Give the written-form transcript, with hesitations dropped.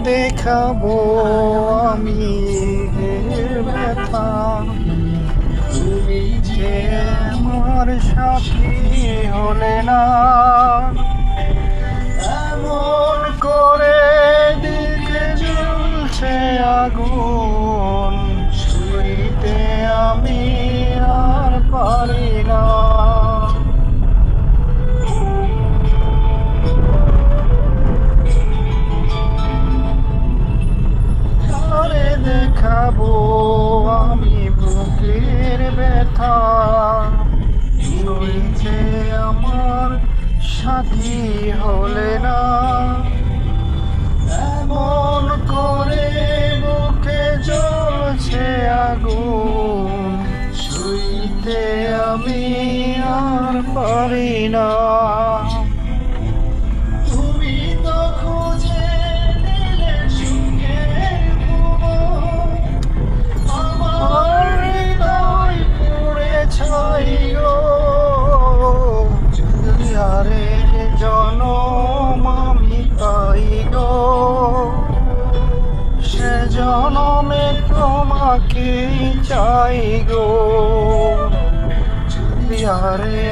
দেখাবো আমি ব্যথা, তুমি যে আমার সাথী হলে না। এমন করে দিকে জ্বলছে আগুন, ছুঁইতে আমি আর পারি না। কারে দেখাবো আমি বুকের ব্যথা, ছুঁইতে আমার সাথী হলে না। এমন করে বুকে জ্বলছে আগুন, ছুঁইতে আমি আর পারি না। তুমি তো খুঁজে নিলে সুখের ভুবন, আমার হৃদয় পুড়ে ছাই গো। আরে জনম আমি পাই গো, সে জনমে তোমাকে চাই গো। আরে